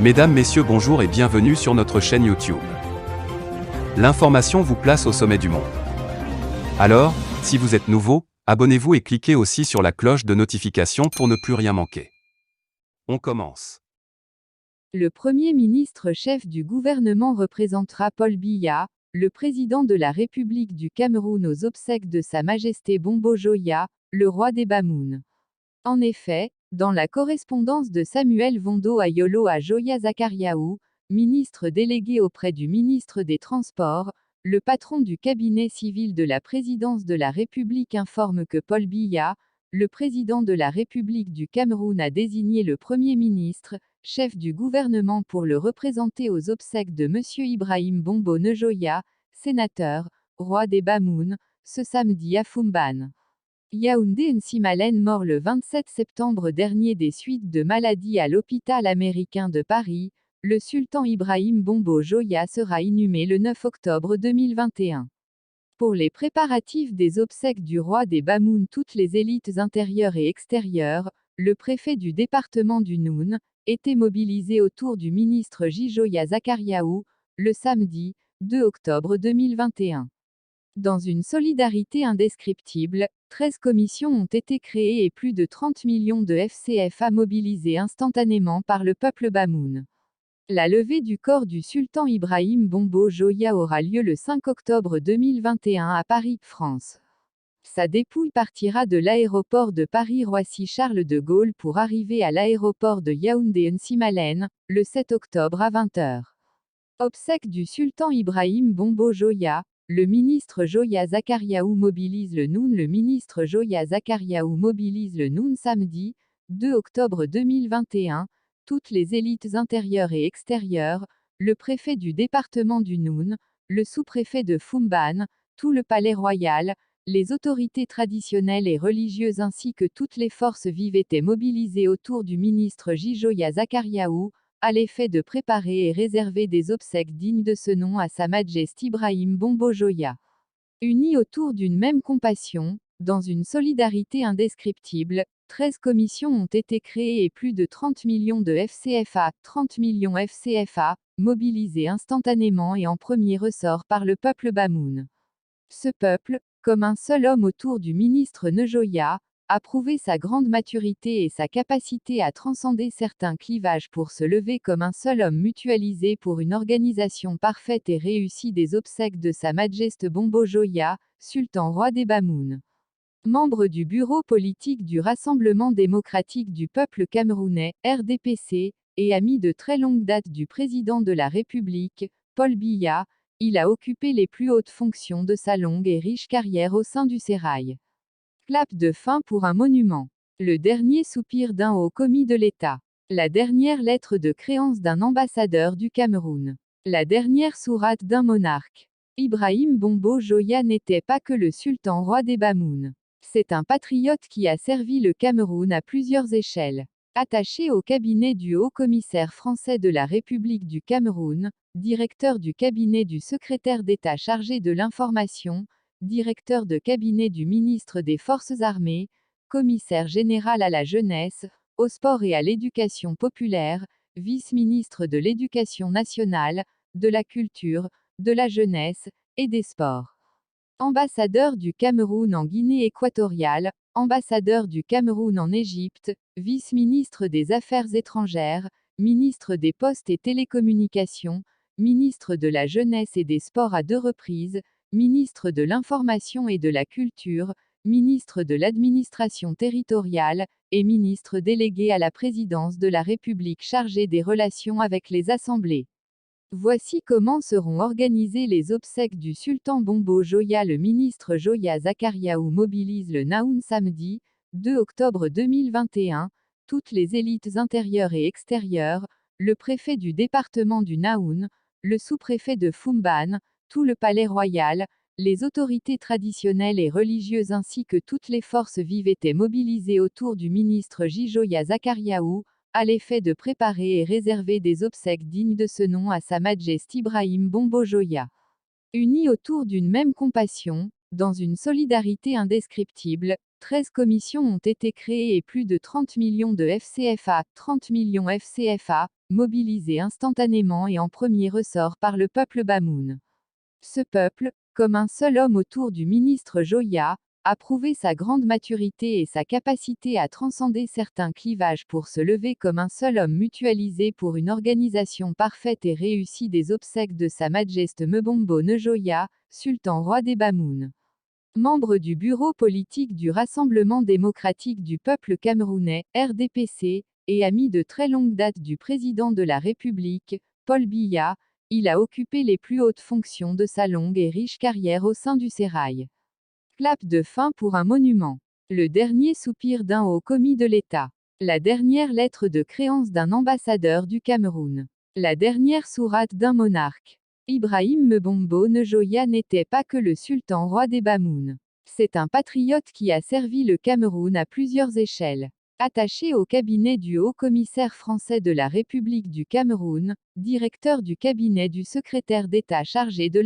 Mesdames, Messieurs, bonjour et bienvenue sur notre chaîne YouTube. L'information vous place au sommet du monde. Alors, si vous êtes nouveau, abonnez-vous et cliquez aussi sur la cloche de notification pour ne plus rien manquer. On commence. Le Premier ministre chef du gouvernement représentera Paul Biya, le président de la République du Cameroun aux obsèques de Sa Majesté Bombo Joya, le roi des Bamoun. En effet, dans la correspondance de Samuel Vondo Ayolo à Joya Zakariaou, ministre délégué auprès du ministre des Transports, le patron du cabinet civil de la présidence de la République informe que Paul Biya, le président de la République du Cameroun a désigné le Premier ministre, chef du gouvernement pour le représenter aux obsèques de M. Ibrahim Bombo Njoya, sénateur, roi des Bamoun, ce samedi à Fumban. Yaoundé Nsimalen mort le 27 septembre dernier des suites de maladies à l'hôpital américain de Paris, le sultan Ibrahim Bombo Joya sera inhumé le 9 octobre 2021. Pour les préparatifs des obsèques du roi des Bamoun, toutes les élites intérieures et extérieures, le préfet du département du Noun, étaient mobilisés autour du ministre Joya Zakariaou, le samedi, 2 octobre 2021. Dans une solidarité indescriptible, 13 commissions ont été créées et plus de 30 millions de FCFA mobilisés instantanément par le peuple Bamoun. La levée du corps du sultan Ibrahim Bombo Joya aura lieu le 5 octobre 2021 à Paris, France. Sa dépouille partira de l'aéroport de Paris-Roissy-Charles de Gaulle pour arriver à l'aéroport de Yaoundé-Nsimalen, le 7 octobre à 20h. Obsèques du sultan Ibrahim Bombo Joya. Le ministre Joya Zakariaou mobilise le Noun. Le ministre Joya Zakariaou mobilise le Noun samedi, 2 octobre 2021, toutes les élites intérieures et extérieures, le préfet du département du Noun, le sous-préfet de Fumban, tout le palais royal, les autorités traditionnelles et religieuses ainsi que toutes les forces vives étaient mobilisées autour du ministre Joya Zakariaou, à l'effet de préparer et réserver des obsèques dignes de ce nom à Sa Majesté Ibrahim Bombo Joya. Unis autour d'une même compassion, dans une solidarité indescriptible, 13 commissions ont été créées et plus de 30 millions de FCFA, 30 millions FCFA, mobilisés instantanément et en premier ressort par le peuple Bamoun. Ce peuple, comme un seul homme autour du ministre Njoya, a prouvé sa grande maturité et sa capacité à transcender certains clivages pour se lever comme un seul homme mutualisé pour une organisation parfaite et réussie des obsèques de Sa Majesté Bombo Joya, sultan roi des Bamoun. Membre du bureau politique du Rassemblement démocratique du peuple camerounais, RDPC, et ami de très longue date du président de la République, Paul Biya, il a occupé les plus hautes fonctions de sa longue et riche carrière au sein du sérail. Clap de fin pour un monument. Le dernier soupir d'un haut commis de l'État. La dernière lettre de créance d'un ambassadeur du Cameroun. La dernière sourate d'un monarque. Ibrahim Bombo Joya n'était pas que le sultan roi des Bamoun. C'est un patriote qui a servi le Cameroun à plusieurs échelles. Attaché au cabinet du haut-commissaire français de la République du Cameroun, directeur du cabinet du secrétaire d'État chargé de l'information, directeur de cabinet du ministre des Forces armées, commissaire général à la jeunesse, au sport et à l'éducation populaire, vice-ministre de l'Éducation nationale, de la culture, de la jeunesse, et des sports. Ambassadeur du Cameroun en Guinée équatoriale, ambassadeur du Cameroun en Égypte, vice-ministre des Affaires étrangères, ministre des Postes et Télécommunications, ministre de la Jeunesse et des Sports à 2 reprises, ministre de l'Information et de la Culture, ministre de l'Administration territoriale, et ministre délégué à la présidence de la République chargé des relations avec les assemblées. Voici comment seront organisées les obsèques du sultan Bombo Joya. Le ministre Joya Zakariaou mobilise le Naoun samedi, 2 octobre 2021, toutes les élites intérieures et extérieures, le préfet du département du Naoun, le sous-préfet de Fumban, tout le palais royal, les autorités traditionnelles et religieuses ainsi que toutes les forces vives étaient mobilisées autour du ministre Joya Zakariaou, à l'effet de préparer et réserver des obsèques dignes de ce nom à Sa Majesté Ibrahim Bombo Joya. Unis autour d'une même compassion, dans une solidarité indescriptible, 13 commissions ont été créées et plus de 30 millions de FCFA, 30 millions FCFA, mobilisés instantanément et en premier ressort par le peuple bamoun. Ce peuple, comme un seul homme autour du ministre Joya, a prouvé sa grande maturité et sa capacité à transcender certains clivages pour se lever comme un seul homme mutualisé pour une organisation parfaite et réussie des obsèques de Sa Majesté Mbombo Njoya, sultan roi des Bamoun. Membre du bureau politique du Rassemblement démocratique du peuple camerounais, RDPC, et ami de très longue date du président de la République, Paul Biya, il a occupé les plus hautes fonctions de sa longue et riche carrière au sein du sérail. Clap de fin pour un monument. Le dernier soupir d'un haut commis de l'État. La dernière lettre de créance d'un ambassadeur du Cameroun. La dernière sourate d'un monarque. Ibrahim Mbombo Njoya n'était pas que le sultan roi des Bamoun. C'est un patriote qui a servi le Cameroun à plusieurs échelles. Attaché au cabinet du haut-commissaire français de la République du Cameroun, directeur du cabinet du secrétaire d'État chargé de